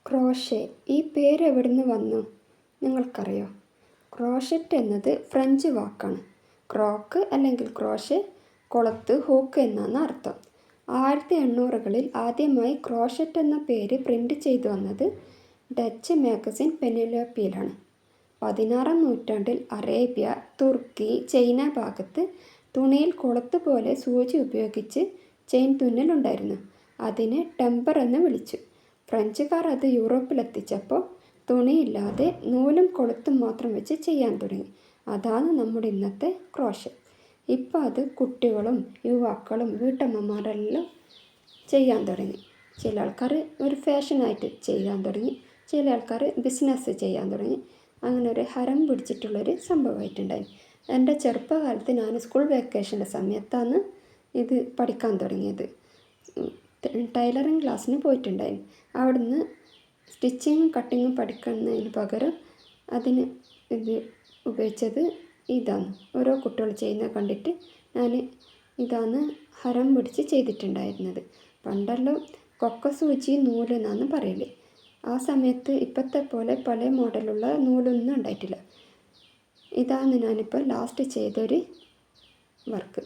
Crochet ഈ പേര് എവിടുന്ന് വന്നു നിങ്ങൾക്കറിയോ? ക്രോഷറ്റ് എന്നത് ഫ്രഞ്ച് വാക്കാണ്. ക്രോക്ക് അല്ലെങ്കിൽ ക്രോഷെ കൊളുത്ത്, ഹൂക്ക് എന്നാണ് അർത്ഥം. 1800-കളിൽ ആദ്യമായി ക്രോഷറ്റ് എന്ന പേര് പ്രിൻ്റ് ചെയ്തു വന്നത് ഡച്ച് മാഗസിൻ പെനിലോപ്പിയിലാണ്. 16-ാം നൂറ്റാണ്ടിൽ അറേബ്യ, തുർക്കി, ചൈന ഭാഗത്ത് തുണിയിൽ കൊളുത്ത് പോലെ സൂചി ഉപയോഗിച്ച് ചെയിൻ തുന്നലുണ്ടായിരുന്നു. അതിനെ ടെമ്പർ എന്ന് വിളിച്ചു. ഫ്രഞ്ചുകാർ അത് യൂറോപ്പിലെത്തിച്ചപ്പോൾ തുണിയില്ലാതെ നൂലും കൊളുത്തും മാത്രം വെച്ച് ചെയ്യാൻ തുടങ്ങി. അതാണ് നമ്മുടെ ഇന്നത്തെ ക്രോഷെ. ഇപ്പോൾ അത് കുട്ടികളും യുവാക്കളും വീട്ടമ്മമാരെല്ലാം ചെയ്യാൻ തുടങ്ങി. ചില ആൾക്കാർ ഒരു ഫാഷനായിട്ട് ചെയ്യാൻ തുടങ്ങി, ചില ആൾക്കാർ ബിസിനസ് ചെയ്യാൻ തുടങ്ങി. അങ്ങനെ ഒരു ഹരം പിടിച്ചിട്ടുള്ളൊരു സംഭവമായിട്ടുണ്ടായി. എൻ്റെ ചെറുപ്പകാലത്ത് ഞാൻ സ്കൂൾ വെക്കേഷൻ്റെ സമയത്താണ് ഇത് പഠിക്കാൻ തുടങ്ങിയത്. ടൈലറിങ് ക്ലാസ്സിന് പോയിട്ടുണ്ടായിരുന്നു. അവിടുന്ന് സ്റ്റിച്ചിങ്ങും കട്ടിങ്ങും പഠിക്കുന്നതിന് പകരം അതിന് ഇത് ഉപയോഗിച്ചത് ഇതാണ്. ഓരോ കുട്ടികൾ ചെയ്യുന്നത് കണ്ടിട്ട് ഞാൻ ഇതാണ് ഹരം പിടിച്ച് ചെയ്തിട്ടുണ്ടായിരുന്നത്. പണ്ടെല്ലാം കൊക്ക സൂചി നൂലെന്നാണ് പറയൽ. ആ സമയത്ത് ഇപ്പോഴത്തെ പോലെ പല മോഡലുള്ള നൂലൊന്നും ഉണ്ടായിട്ടില്ല. ഇതാണ് ഞാനിപ്പോൾ ലാസ്റ്റ് ചെയ്തൊരു വർക്ക്.